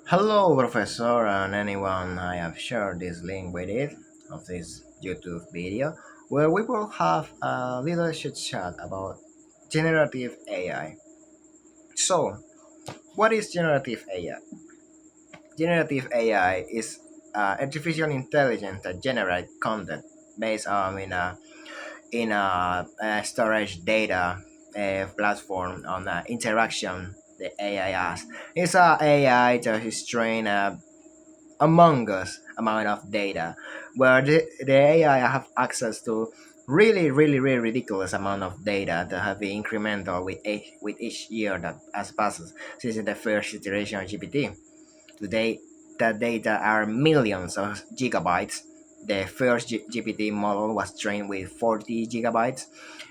Hello, Professor, and anyone I have shared this link with it of this YouTube video, where we will have a little chit chat about generative AI. So, what is generative AI? Generative AI is artificial intelligence that generates content based on in a storage data platform on interaction the AI has. It's a AI that is trained among us amount of data where the AI have access to really ridiculous amount of data that have been incremental with each year that has passes since the first iteration of GPT. Today, the data are millions of gigabytes. The first GPT model was trained with 40 gigabytes.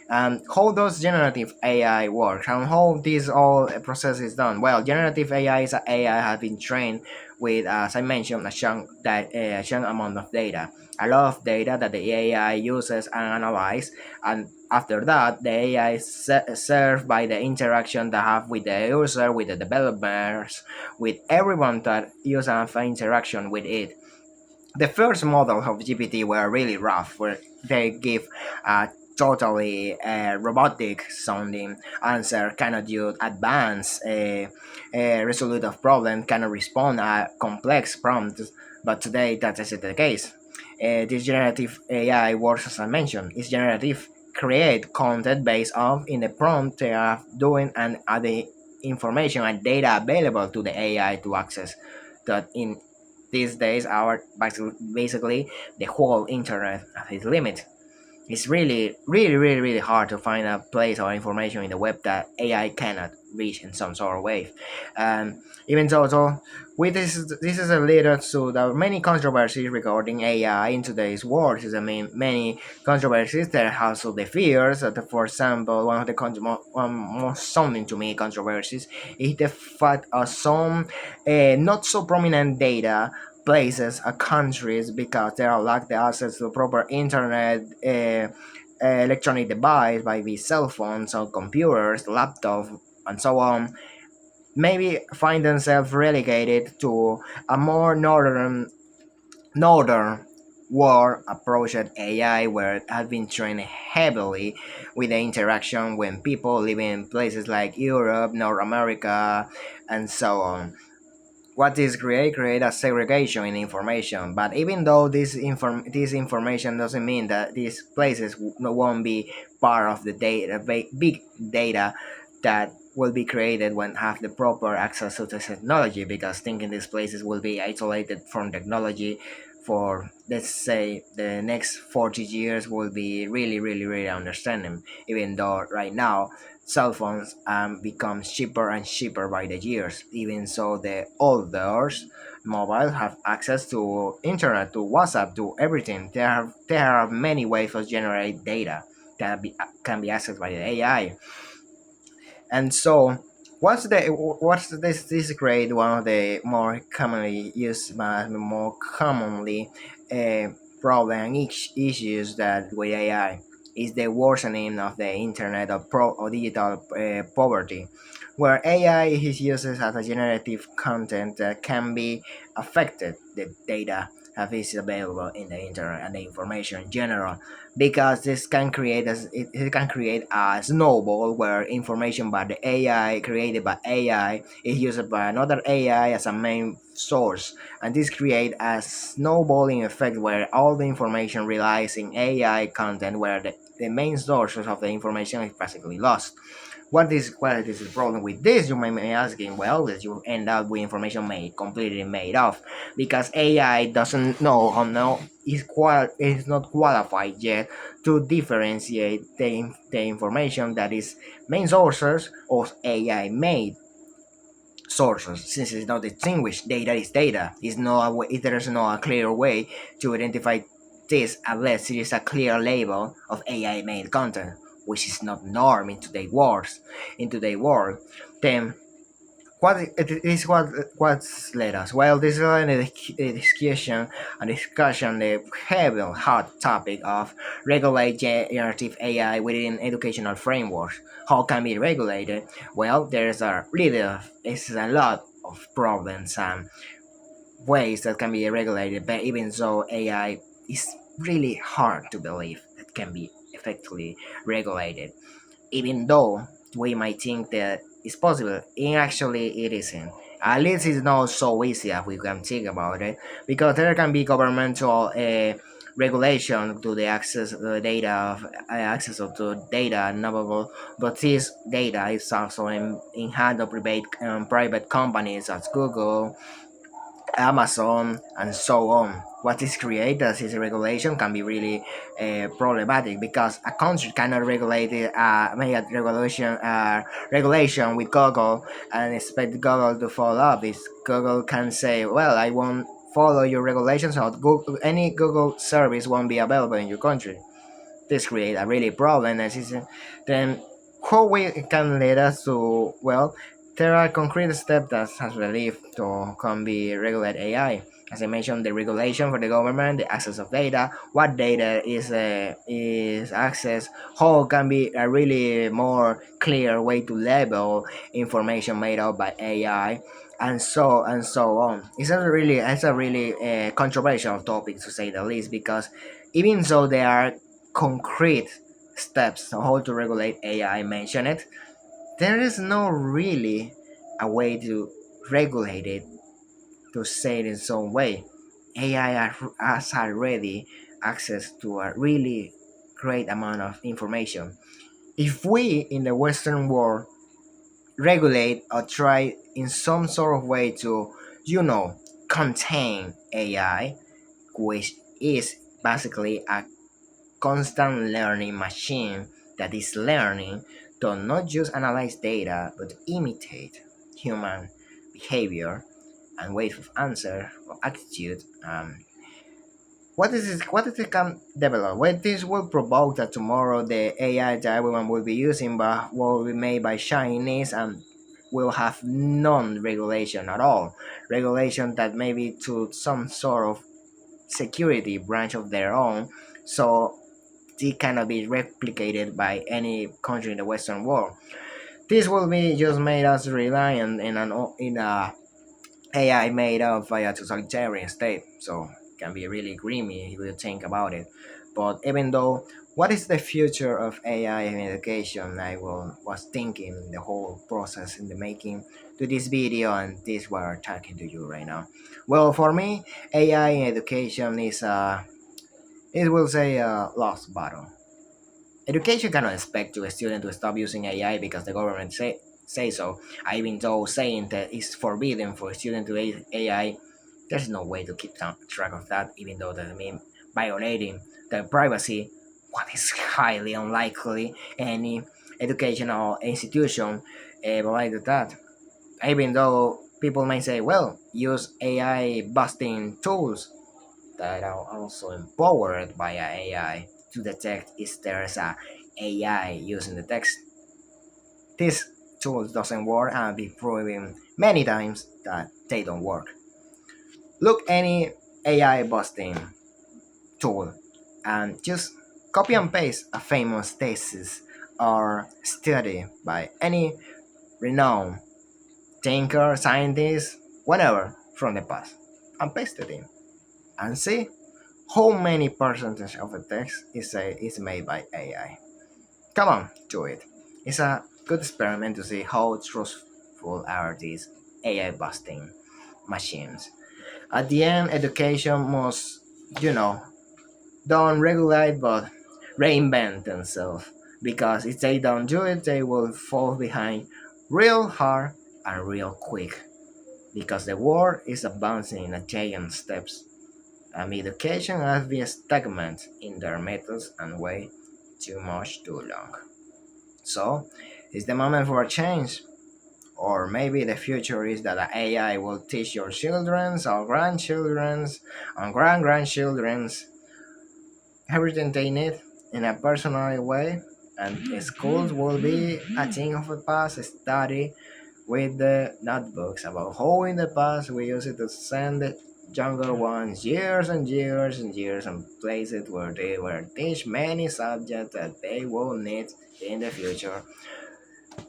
How does generative AI work and how this all process is done? Well, generative AI is a AI have been trained with, as I mentioned, a chunk amount of data, a lot of data that the AI uses and analyze, and after that, the AI is served by the interaction they have with the user, with the developers, with everyone that use an interaction with it. The first models of GPT were really rough, where they give a totally robotic sounding answer, cannot use advanced resolute of problem, cannot respond complex prompts. But today that isn't the case. This generative AI works as I mentioned. It's generative, create content based off in the prompt they are doing and the information and data available to the AI to access that in these days are basically the whole internet at its limit. It's really hard to find a place or information in the web that AI cannot reach in some sort of way. Even though with this is a leader to the many controversies regarding AI in today's world. I mean, many controversies there are also the fears that, for example, one of the most sounding to me controversies is the fact of some not so prominent data places or countries because they are lack the access to proper internet electronic device by these cell phones or computers laptops and so on, maybe find themselves relegated to a more northern world approach at AI where it has been trained heavily with the interaction when people live in places like Europe, North America, and so on. What is create a segregation in information, but even though this information doesn't mean that these places won't be part of the data big data that will be created when have the proper access to the technology, because thinking these places will be isolated from technology for, let's say, the next 40 years will be really understanding, even though right now cell phones become cheaper and cheaper by the years. Even so, the olders mobile have access to internet, to WhatsApp, to everything. There are many ways to generate data that can be accessed by the AI. And so, what's this grade? One of the more commonly used, but more commonly uh, problem and issues that with AI is the worsening of the internet or digital poverty, where AI is used as a generative content that can be affected the data that is available in the internet and the information in general, because this can create it can create a snowball where information by the AI created by AI is used by another AI as a main source, and this create a snowballing effect where all the information relies in AI content where the main sources of the information is basically lost. What is the problem with this? You may be asking. Well, that you end up with information completely made up, because AI doesn't know how now is not qualified yet to differentiate the information that is main sources or AI made sources, since it's not distinguished. Data is data. Is no a way, there is no a clear way to identify this unless it is a clear label of AI made content, which is not norm in today's world. In today's world, then what's led us? Well, this is a discussion, the heavy hot topic of regulate generative AI within educational frameworks. How can be regulated? Well, there's a lot of problems and ways that can be regulated. But even so, AI is really hard to believe that can be effectively regulated, even though we might think that it's possible. And actually, it isn't. At least it's not so easy as we can think about it, because there can be governmental regulation to the access data, access of the data knowable, but this data is also in hand of private companies as Google, Amazon, and so on. What is created as is regulation can be really problematic, because a country cannot regulate it, make a regulation with Google and expect Google to follow up. This Google can say, "Well, I won't follow your regulations, so Google, any Google service won't be available in your country." This create a really problem, and then how we can lead us to, well, there are concrete steps that has relief to can be regulate AI. As I mentioned, the regulation for the government, the access of data, what data is accessed, how can be a really more clear way to label information made up by AI, and so on. It's a really controversial topic, to say the least, because even though there are concrete steps on how to regulate AI mention it, there is no really a way to regulate it, to say it in some way. AI has already access to a really great amount of information. If we in the Western world regulate or try in some sort of way to, you know, contain AI, which is basically a constant learning machine that is learning to not just analyze data but imitate human behavior and ways of answer or attitude. What is it can develop? What this will provoke that tomorrow the AI that everyone will be using but will be made by Chinese and will have non-regulation at all. Regulation that maybe to some sort of security branch of their own. So it cannot be replicated by any country in the Western world. This will be just made us reliant in a AI made of by a totalitarian state. So it can be really grimy if you think about it. But even though, what is the future of AI in education? Was thinking the whole process in the making to this video, and this what I'm talking to you right now. Well, for me, AI in education is it will say a lost battle. Education cannot expect to a student to stop using AI because the government say so. Even though saying that it's forbidden for a student to use AI, there's no way to keep track of that. Even though that mean violating the privacy, what is highly unlikely any educational institution violated that. Even though people may say, well, use AI busting tools that are also empowered by AI to detect if there's a AI using the text. This tool doesn't work and be proven many times that they don't work. Look any AI busting tool and just copy and paste a famous thesis or study by any renowned thinker, scientist, whatever from the past and paste it in and see how many percentage of the text is made by AI. Come on, do it. It's a good experiment to see how truthful are these AI busting machines. At the end, education must, you know, don't regulate but reinvent themselves, because if they don't do it, they will fall behind real hard and real quick, because the world is advancing in a giant steps. Education has been stagnant in their methods and way too much too long. So, it's the moment for a change. Or maybe the future is that AI will teach your children's or grandchildren's and grandchildren's everything they need in a personal way. And schools will be a thing of the past, study with the notebooks about how in the past we used it to send the younger ones years and years and years and places where they were teach many subjects that they will need in the future.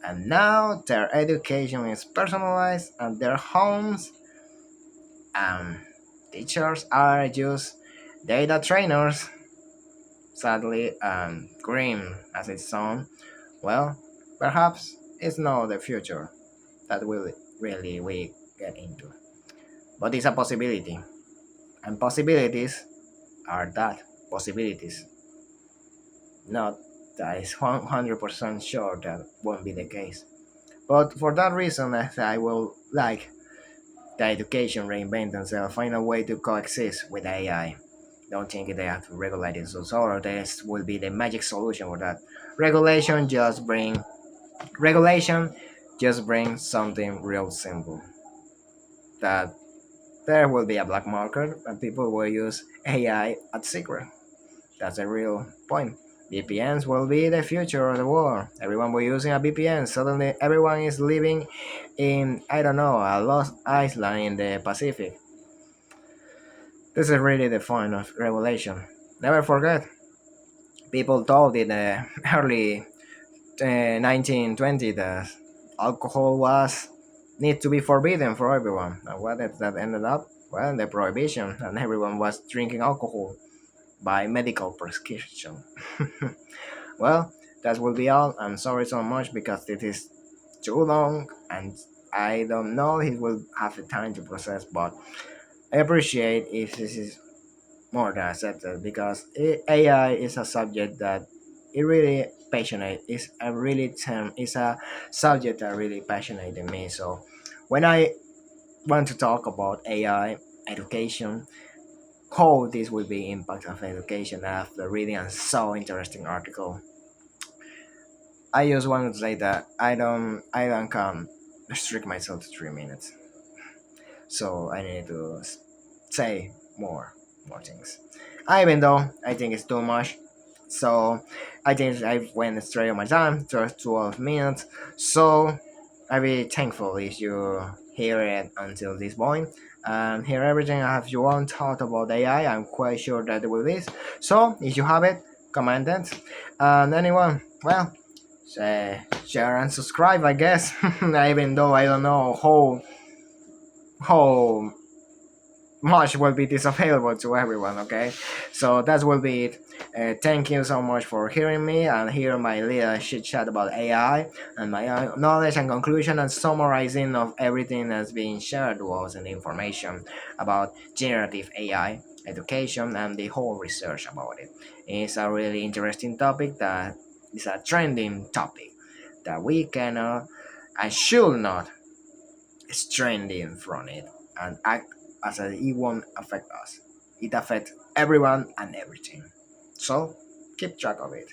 And now their education is personalized and their homes and teachers are just data trainers. Sadly, grim as it sounds, well, perhaps it's not the future that will really we get into. But it's a possibility. And possibilities are that possibilities. Not that is 100% sure that won't be the case. But for that reason, I will like the education reinvent themselves, find a way to coexist with AI. Don't think they have to regulate it, so or this will be the magic solution for that. Regulation just bring regulation just brings something real simple. That there will be a black market and people will use AI at secret. That's a real point. VPNs will be the future of the world. Everyone will using a VPN. Suddenly, everyone is living in I don't know a lost island in the Pacific. This is really the point of revelation. Never forget, people thought in the early 1920 that alcohol was need to be forbidden for everyone. And what if that ended up? Well, the prohibition, and everyone was drinking alcohol by medical prescription. Well, that will be all. I'm sorry so much because it is too long and I don't know if we'll have the time to process, but I appreciate if this is more than accepted because AI is a subject that it really passionate. It's a really term. It's a subject that really passionate in me. So when I want to talk about AI education, how this will be impact of education after reading a so interesting article, I just want to say that I don't can restrict myself to 3 minutes. So I need to say more things. Even though I think it's too much, so I think I went straight on my time, just 12 minutes. So I'll be thankful if you hear it until this point. Hear everything I have you want talk about AI. I'm quite sure that it will be. So if you have it, comment it. And anyone, well, share and subscribe, I guess. Even though I don't know how much will be this available to everyone. Okay, so that will be it. Thank you so much for hearing me and hear my little chit chat about AI and my knowledge and conclusion and summarizing of everything that's being shared was and information about generative AI education and the whole research about it. It's a really interesting topic that is a trending topic that we cannot and should not stranding from it and act as if it won't affect us. It affects everyone and everything. So keep track of it.